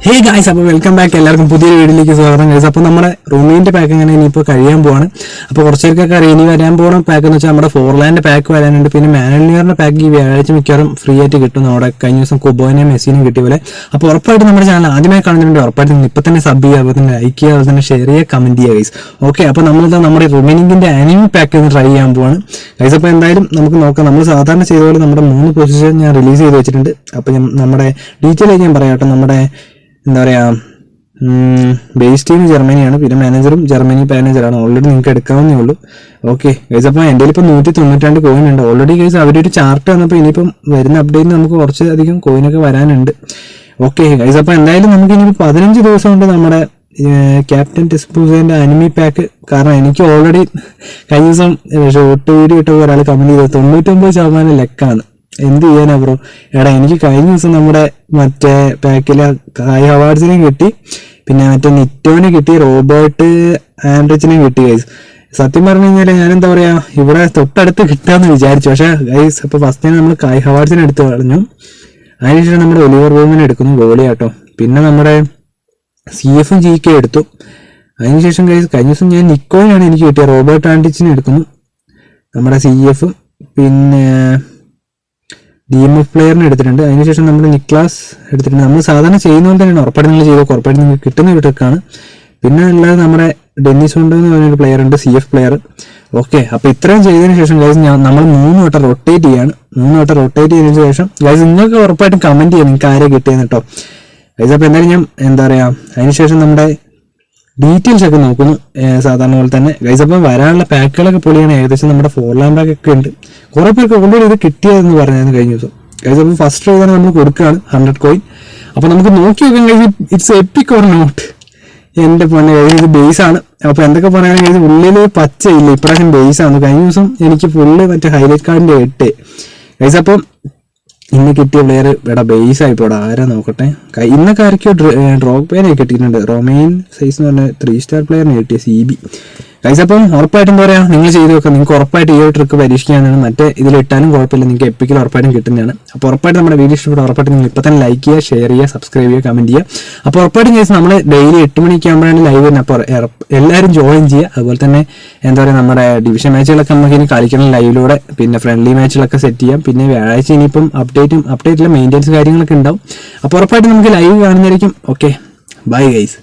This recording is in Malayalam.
ഹേ ഗൈസ്, അപ്പോൾ വെൽക്കം ബാക്ക്. എല്ലാവർക്കും പുതിയൊരു വീഡിയോയിലേക്ക് സ്വാഗതം ഗൈസ്. അപ്പോൾ നമ്മുടെ റൂമിന്റെ പാക്ക് ഇങ്ങനെ ഇനിയിപ്പോൾ കഴിയാൻ പോവാണ്. അപ്പോൾ കുറച്ചേർക്കൊക്കെ അറിയാം ഇനി വരാൻ പോകുന്ന പാക്ക് എന്ന് വെച്ചാൽ നമ്മുടെ ഫോർലാൻഡ് പാക്ക് വരാനുണ്ട്. പിന്നെ മാനുവലിയറിന്റെ പാക്ക് ഈ വ്യാഴാഴ്ച മിക്കവാറും ഫ്രീ ആയിട്ട് കിട്ടും. നമ്മുടെ കഴിഞ്ഞ ദിവസം കുബോനെയും മെസ്സിനും കിട്ടിയ പോലെ. അപ്പോൾ ഉറപ്പായിട്ട് നമ്മുടെ ചാനൽ ആദ്യമായി കാണുന്നുണ്ട് ഉറപ്പായിട്ട് നിങ്ങൾ ഇപ്പം തന്നെ സബ് ചെയ്യുക, അതുപോലെ തന്നെ ലൈക്ക് ചെയ്യുക, അതുപോലെ തന്നെ ഷെയർ ചെയ്യുക, കമന്റ് ചെയ്യുക ഗൈസ്. ഓക്കെ, അപ്പോൾ നമ്മളിത് നമ്മുടെ റിമൈനിങ്ങിന്റെ ആനിമി പാക്ക് ഒന്ന് ട്രൈ ചെയ്യാൻ പോവാണ് ഗൈസ്. അപ്പോൾ എന്തായാലും നമുക്ക് നോക്കാം. നമ്മൾ സാധാരണ ചെയ്ത പോലെ നമ്മുടെ 3 പൊസിഷൻ ഞാൻ റിലീസ് ചെയ്ത് വെച്ചിട്ടുണ്ട്. അപ്പോൾ നമ്മുടെ ഡീറ്റെയിൽ ആയി ഞാൻ പറയാം കേട്ടോ. നമ്മുടെ എന്താ പറയുക, ബേസ് ടീം ജർമ്മനിയാണ്, പിന്നെ മാനേജറും ജർമ്മനി മാനേജറാണ്. ഓൾറെഡി നിങ്ങൾക്ക് എടുക്കാവുന്നേ ഉള്ളൂ. ഓക്കെ ഗൈസ്, അപ്പോൾ എൻ്റെ ഇപ്പോൾ 192 കോയിൻ ഉണ്ട് ഓൾറെഡി ഗൈസ്. അവരൊരു ചാർട്ട് വന്നപ്പോൾ ഇനിയിപ്പം വരുന്ന അപ്ഡേറ്റിന് നമുക്ക് കുറച്ച് അധികം കോയിനൊക്കെ വരാനുണ്ട്. ഓക്കെ ഗൈസ്, അപ്പോൾ എന്തായാലും നമുക്ക് ഇനിയിപ്പോൾ 15 ദിവസം കൊണ്ട് നമ്മുടെ ക്യാപ്റ്റൻ ടെസ്പൂസേൻ്റെ അനിമി പാക്ക്. കാരണം എനിക്ക് ഓൾറെഡി കഴിഞ്ഞ ദിവസം ഷോർട്ട് വീഡിയോ ഇട്ടപ്പോൾ ഒരാൾ കമന്റ് ചെയ്തത് 99% ലെക്കാണ്. എന്ത് ചെയ്യാനാ ബ്രോ? എടാ, എനിക്ക് കഴിഞ്ഞ ദിവസം നമ്മുടെ മറ്റേ പാക്കിലെ കായ് അവാർഡ്സിനെയും കിട്ടി, പിന്നെ മറ്റേ നിറ്റോനെ കിട്ടി, റോബർട്ട് ആൻഡ്രിച്ചിനെയും കിട്ടി ഗൈസ്. സത്യം പറഞ്ഞു കഴിഞ്ഞാൽ ഞാൻ എന്താ പറയാ, ഇവിടെ തൊട്ടടുത്ത് കിട്ടാന്ന് വിചാരിച്ചു. പക്ഷെ ഗൈസ് അപ്പോൾ ഫസ്റ്റ് നമ്മൾ കായ് അവാർഡ്സിനെ എടുത്ത് കളഞ്ഞു. അതിനുശേഷം നമ്മുടെ ഒലിവർ ബോമിനെ എടുക്കുന്നു, ഗോളിയാട്ടോ. പിന്നെ നമ്മുടെ CF GK എടുത്തു. അതിനുശേഷം ഗൈസ് കഴിഞ്ഞ ദിവസം ഞാൻ നിക്കോയാണ് എനിക്ക് കിട്ടിയത്, റോബർട്ട് ആൻഡ്രിച്ചിനെ എടുക്കുന്നു, നമ്മുടെ CF. പിന്നെ DMF പ്ലെയറിനെ എടുത്തിട്ടുണ്ട്. അതിനുശേഷം നമ്മൾ നിക്ലാസ് എടുത്തിട്ടുണ്ട്. നമ്മൾ സാധാരണ ചെയ്യുന്ന പോലെ തന്നെയാണ്. ഉറപ്പായിട്ട് നിങ്ങൾ ചെയ്തോ, ഉറപ്പായിട്ട് നിങ്ങൾക്ക് കിട്ടുന്ന ഒരു ട്രിക്കാണ്. പിന്നെ ഉള്ളത് നമ്മുടെ ഡെന്നിസ് ഹുണ്ടോ എന്ന് പറഞ്ഞൊരു പ്ലെയർ ഉണ്ട്, CF പ്ലെയർ. ഓക്കെ, അപ്പോൾ ഇത്രയും ചെയ്തതിന് ശേഷം ഗൈസ് നമ്മൾ 3 വട്ടം റൊട്ടേറ്റ് ചെയ്യാണ്. 3 വട്ടം റൊട്ടേറ്റ് ചെയ്തതിന് ശേഷം ഗൈസ് നിങ്ങൾക്ക് ഉറപ്പായിട്ടും കമന്റ് ചെയ്യാം നിങ്ങൾക്ക് ആരെ കിട്ടിയെന്ന് കേട്ടോ ഗൈസ്. അപ്പോൾ എന്തായാലും ഞാൻ എന്താ പറയുക, അതിനുശേഷം നമ്മുടെ ഡീറ്റെയിൽസ് ഒക്കെ നോക്കുന്നു സാധാരണ പോലെ തന്നെ ഗൈസ്. അപ്പം വരാനുള്ള പാക്കുകളൊക്കെ പൊളിയാണ്. ഏകദേശം നമ്മുടെ ഫോർലാൻഡ് പാക്ക് ഒക്കെ ഉണ്ട്. കുറെ പേർക്ക് ഓൾറെഡി ഇത് കിട്ടിയതെന്ന് പറഞ്ഞായിരുന്നു കഴിഞ്ഞ ദിവസം ഗൈസ്. അപ്പം ഫസ്റ്റ് ട്രൈ തന്നെ നമ്മൾ കൊടുക്കുകയാണ് 100 കോയിൻ. അപ്പോൾ നമുക്ക് നോക്കി നോക്കാം guys, it's epic or not. എൻ്റെ പൊന്നെ ഗൈസ്, ഇത് ബേസ് ആണ്. അപ്പോൾ എന്തൊക്കെ പറയുകയാണെങ്കിൽ ഗൈസ് ഉള്ളിൽ പച്ചയില്ല, ഇപ്രാവശ്യം ബേസ് ആണ്. കഴിഞ്ഞ ദിവസം എനിക്ക് ഫുള്ള് മറ്റേ ഹൈലൈറ്റ് കാർഡിൻ്റെ 8 ഗൈസ്. അപ്പം ഇന്ന് കിട്ടിയ പ്ലെയർ ഇവിടെ ബേസ് ആയിപ്പോടാ, ആരാ നോക്കട്ടെ. ഇന്നൊക്കെ ആർക്കോ ഡ്രോപ്പ് പേരെ കിട്ടിയിട്ടുണ്ട്. റൊമൈൻ സൈസ് എന്ന് പറഞ്ഞ 3 സ്റ്റാർ പ്ലെയറിന് കിട്ടിയ CB ഗൈസ്. അപ്പം ഉറപ്പായിട്ടും എന്താ പറയുക, നിങ്ങൾ ചെയ്ത് നോക്കാം. നിങ്ങൾക്ക് ഉറപ്പായിട്ട് ഈ ഒരു ട്രിക്ക് പരീക്ഷിക്കാനാണ്. മറ്റേ ഇതിലിട്ടാലും കുഴപ്പമില്ല, നിങ്ങൾക്ക് എപ്പിക്കിൽ ഉറപ്പായിട്ടും കിട്ടുന്നതാണ്. അപ്പോൾ ഉറപ്പായിട്ട് നമ്മുടെ വീഡിയോ ഇഷ്ടപ്പെട്ട ഉറപ്പായിട്ട് നിങ്ങൾ ഇപ്പോൾ തന്നെ ലൈക്ക് ചെയ്യുക, ഷെയർ ചെയ്യുക, സബ്സ്ക്രൈബ് ചെയ്യുക, കമന്റ് ചെയ്യുക. അപ്പോൾ ഉറപ്പായിട്ടും ഗൈസ് നമ്മൾ ഡെയിലി 8 മണിക്ക് ആകുമ്പോഴാണ് ലൈവ് വരുന്നത്. അപ്പോൾ എല്ലാവരും ജോയിൻ ചെയ്യുക. അതുപോലെ തന്നെ എന്താ പറയുക, നമ്മുടെ ഡിവിഷൻ മാച്ചുകളൊക്കെ നമുക്ക് ഇനി കളിക്കണം ലൈവിലൂടെ. പിന്നെ ഫ്രണ്ട്ലി മാച്ചുകളൊക്കെ സെറ്റ് ചെയ്യാം. പിന്നെ വ്യാഴാഴ്ച ഇനിയിപ്പം അപ്ഡേറ്റിലെ മെയിൻ്റെനൻസ് കാര്യങ്ങളൊക്കെ ഉണ്ടാവും. അപ്പോൾ ഉറപ്പായിട്ട് നമുക്ക് ലൈവ് കാണുന്നതായിരിക്കും. Okay, bye guys.